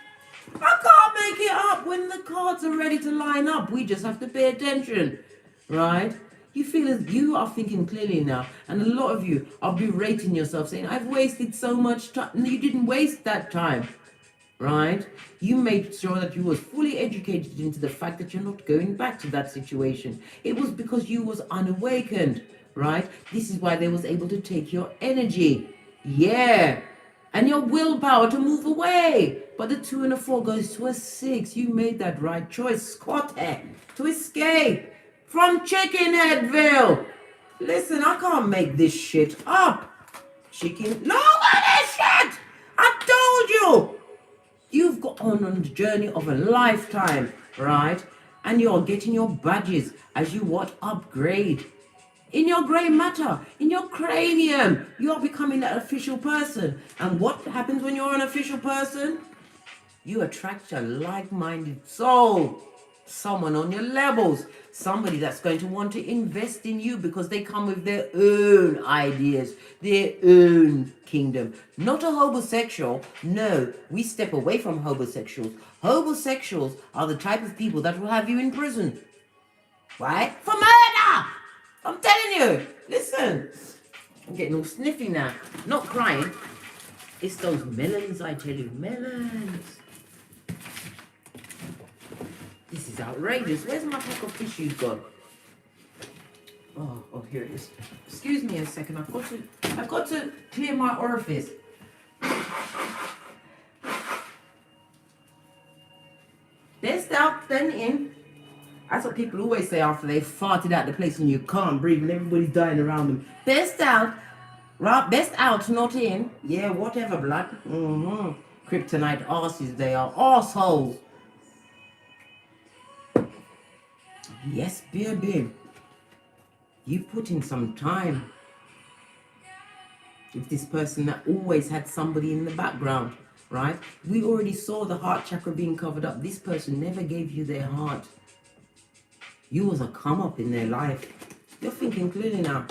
Speaker 1: I can't make it up when the cards are ready to line up. We just have to pay attention. Right? You feel as you are thinking clearly now, and a lot of you are berating yourself, saying, I've wasted so much time. No, you didn't waste that time, right? You made sure that you was fully educated into the fact that you're not going back to that situation. It was because you was unawakened, right? This is why they was able to take your energy, yeah, and your willpower to move away. But the 2 and a 4 goes to a 6. You made that right choice, Scott, to escape from Chickenheadville. Listen, I can't make this shit up. Look at this shit! I told you! You've got on the journey of a lifetime, right? And you're getting your badges as you upgrade. in your grey matter, in your cranium. You are becoming that official person. And what happens when you're an official person? You attract a like-minded soul, someone on your levels, somebody that's going to want to invest in you because they come with their own ideas, their own kingdom. Not a homosexual. No, we step away from homosexuals. Homosexuals are the type of people that will have you in prison. Right? For murder! I'm telling you. Listen. I'm getting all sniffy now. Not crying. It's those melons, I tell you. Melons. This is outrageous. Where's my pack of tissues gone? Oh, here it is. Excuse me a second. I've got to clear my orifice. Best out, then in. That's what people always say after they've farted out the place and you can't breathe and everybody's dying around them. Best out. Right, best out, not in. Yeah, whatever, blood. Kryptonite arses, they are arseholes. Yes, baby. You put in some time with this person that always had somebody in the background, right? We already saw the heart chakra being covered up. This person never gave you their heart. You was a come up in their life. You're thinking clearly now.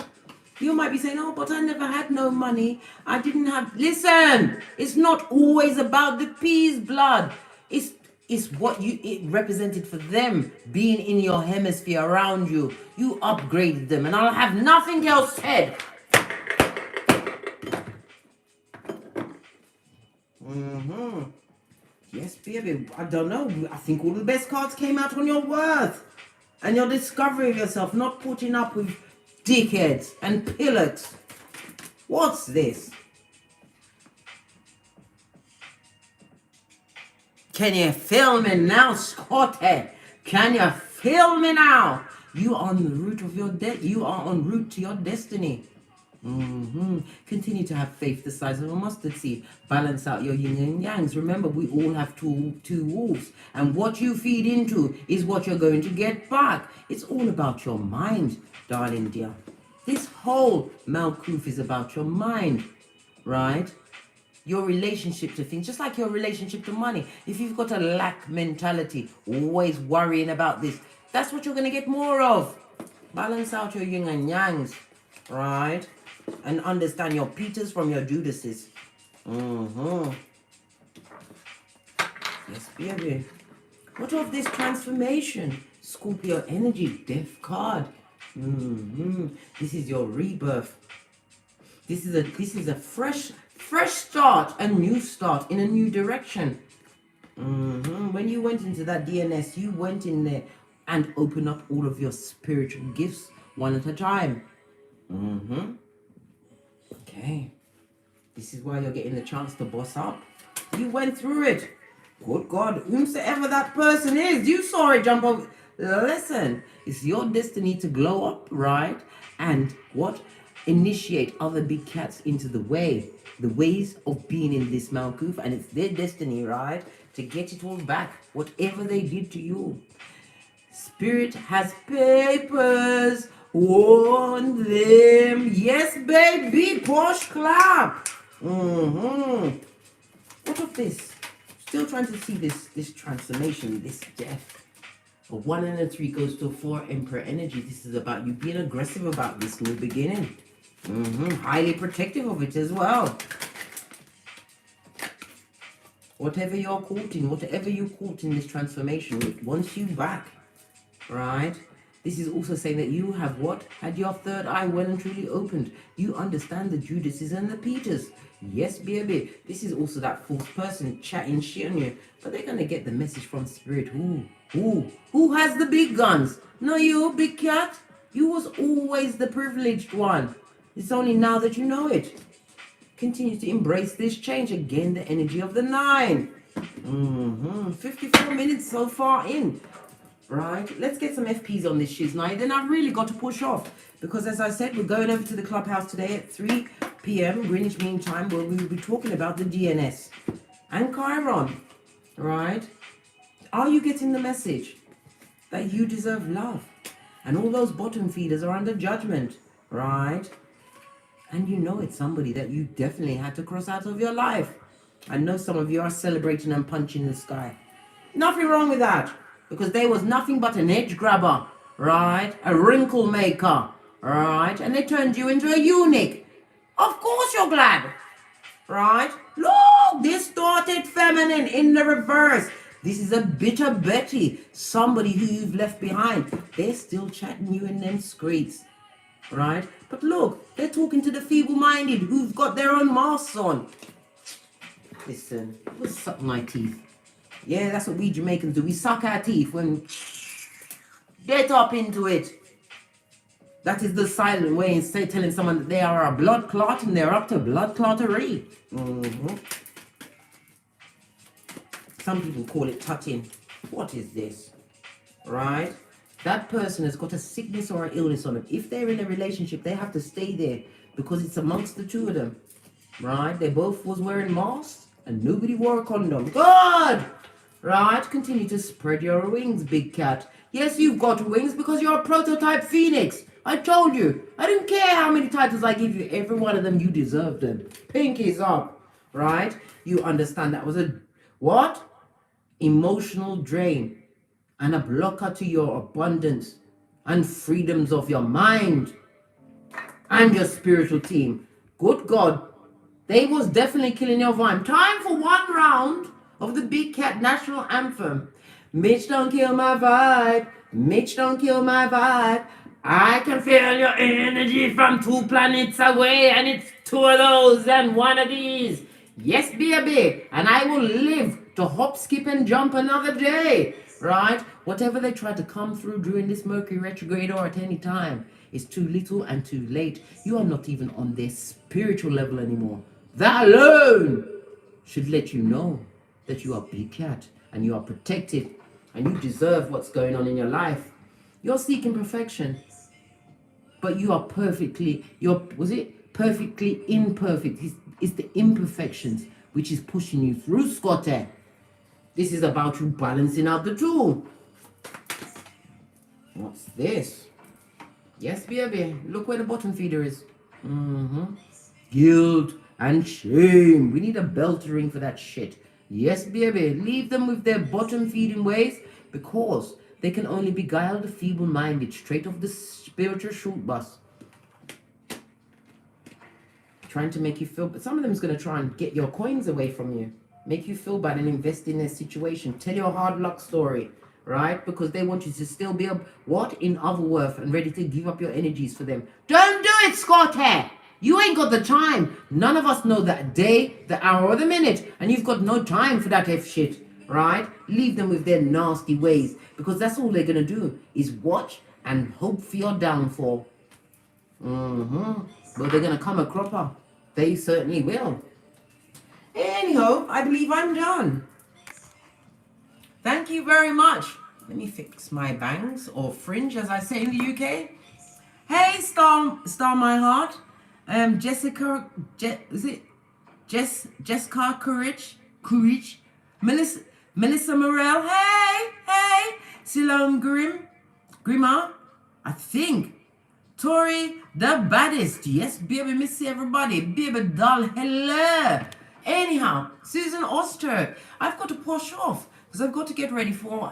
Speaker 1: You might be saying, oh, but I never had no money. I didn't have... Listen, it's not always about the peas, blood. It's what it represented for them being in your hemisphere around you. You upgraded them, and I'll have nothing else said. Yes, baby. I don't know. I think all the best cards came out on your worth and your discovery of yourself, not putting up with dickheads and pillocks. What's this? Can you feel me now, Scotty? Can you feel me now? You are on the route of your you are en route to your destiny. Continue to have faith the size of a mustard seed. Balance out your yin and yangs. Remember, we all have two wolves, and what you feed into is what you're going to get back. It's all about your mind, darling dear. This whole Malkuth is about your mind, right? Your relationship to things, just like your relationship to money. If you've got a lack mentality, always worrying about this, that's what you're going to get more of. Balance out your yin and yangs, right? And understand your Peters from your Judases. Yes, baby. What of this transformation? Scorpio energy, death card. This is your rebirth. This is a fresh start, a new start in a new direction. When you went into that DNS, you went in there and opened up all of your spiritual gifts one at a time. Okay. This is why you're getting the chance to boss up. You went through it. Good God, whomsoever that person is, you saw it jump over. Listen, it's your destiny to glow up, right? And what? Initiate other big cats into the ways of being in this Malkuth, and it's their destiny, right? To get it all back, whatever they did to you. Spirit has papers on them. Yes, baby, push clap. What of this? Still trying to see this transformation, this death. A 1 and a 3 goes to a 4 Emperor energy. This is about you being aggressive about this new beginning. Highly protective of it as well. Whatever you're caught in, whatever you caught in this transformation, it wants you back, right? This is also saying that you have what? Had your third eye well and truly opened. You understand the Judases and the Peters. Yes, baby. This is also that fourth person chatting shit on you. But they're going to get the message from Spirit. Who has the big guns? No, you, big cat. You was always the privileged one. It's only now that you know it. Continue to embrace this change. Again, the energy of the 9. 54 minutes so far in. Right, let's get some FPs on this shiz night. Then I've really got to push off. Because as I said, we're going over to the clubhouse today at 3 p.m. Greenwich Mean Time, where we will be talking about the DNS and Chiron. Right? Are you getting the message that you deserve love? And all those bottom feeders are under judgment. right? And you know it's somebody that you definitely had to cross out of your life. I know some of you are celebrating and punching the sky. Nothing wrong with that, because they was nothing but an edge grabber, right? A wrinkle maker, right? And they turned you into a eunuch. Of course you're glad, right? Look, distorted feminine in the reverse. This is a bitter Betty, somebody who you've left behind. They're still chatting you in them streets, right? But look, they're talking to the feeble-minded who've got their own masks on. Listen, let's suck my teeth. Yeah, that's what we Jamaicans do. We suck our teeth when get up into it. That is the silent way instead of telling someone that they are a blood clot and they're up to blood clottery. Some people call it tutting. What is this? Right? That person has got a sickness or an illness on them. If they're in a relationship, they have to stay there because it's amongst the two of them. Right? They both was wearing masks and nobody wore a condom. Good! Right? Continue to spread your wings, big cat. Yes, you've got wings because you're a prototype phoenix. I told you. I didn't care how many titles I give you. Every one of them, you deserve them. Pinkies up. Right? You understand that was a what? Emotional drain and a blocker to your abundance and freedoms of your mind and your spiritual team. Good God. They was definitely killing your vibe. Time for one round of the Big Cat National Anthem. Mitch, don't kill my vibe. Mitch, don't kill my vibe. I can feel your energy from 2 planets away, and it's 2 of those and 1 of these. Yes, baby, and I will live to hop, skip, and jump another day. Right? Whatever they try to come through during this Mercury retrograde or at any time is too little and too late. You are not even on their spiritual level anymore. That alone should let you know that you are Big Cat and you are protected and you deserve what's going on in your life. You're seeking perfection, but you are perfectly imperfect. It's the imperfections which is pushing you through, Scotty. This is about you balancing out the two. What's this? Yes, baby. Look where the bottom feeder is. Guilt and shame. We need a belt ring for that shit. Yes, baby. Leave them with their bottom feeding ways because they can only beguile the feeble-minded straight off the spiritual shoot bus. Trying to make you feel, but some of them is going to try and get your coins away from you. Make you feel bad and invest in their situation. Tell your hard luck story, right? Because they want you to still be in other worth and ready to give up your energies for them. Don't do it, Scotty! You ain't got the time. None of us know that day, the hour, or the minute. And you've got no time for that F shit, right? Leave them with their nasty ways. Because that's all they're going to do is watch and hope for your downfall. But they're going to come a cropper. They certainly will. Anyhow, I believe I'm done. Thank you very much. Let me fix my bangs, or fringe as I say in the UK. Hey, Star my heart. Jessica Courage, Melissa Morel. Hey, Silone Grimmer, I think. Tori, the baddest. Yes, baby, miss everybody. Baby doll, hello. Anyhow, Susan Oster, I've got to push off because I've got to get ready for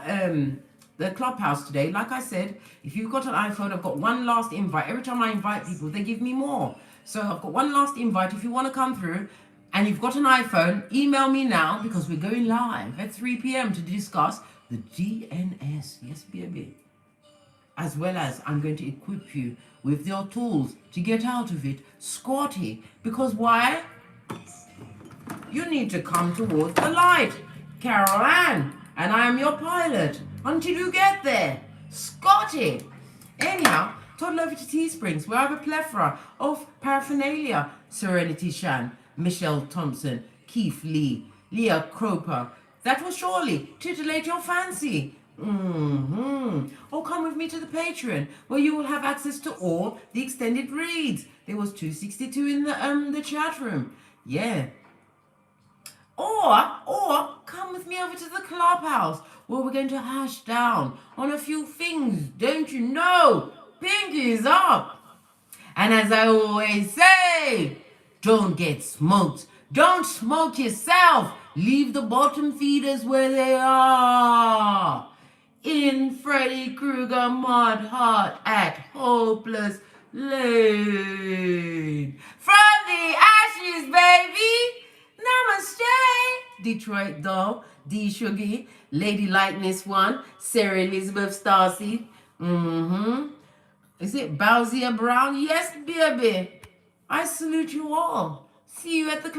Speaker 1: the clubhouse today. Like I said, if you've got an iPhone, I've got one last invite. Every time I invite people, they give me more. So I've got one last invite. If you want to come through and you've got an iPhone, email me now because we're going live at 3 p.m. to discuss the DNS. Yes, baby. As well as I'm going to equip you with your tools to get out of it, Scotty. Because why? You need to come towards the light, Carol Ann, and I am your pilot until you get there, Scotty. Anyhow, toddle over to Teesprings, where I have a plethora of paraphernalia. Serenity Shan, Michelle Thompson, Keith Lee, Leah Croper. That will surely titillate your fancy. Or come with me to the Patreon, where you will have access to all the extended reads. There was 262 in the chat room. Yeah. Or come with me over to the clubhouse, where we're going to hash down on a few things, don't you know? Pinkies up. And as I always say, don't get smoked. Don't smoke yourself. Leave the bottom feeders where they are. In Freddy Krueger Mud Heart at Hopeless Lane. From the ashes, baby. Namaste. Detroit Doll, D Shuggy, Lady Lightness One, Sarah Elizabeth Starseed. Is it Bowsia Brown? Yes, baby. I salute you all. See you at the club.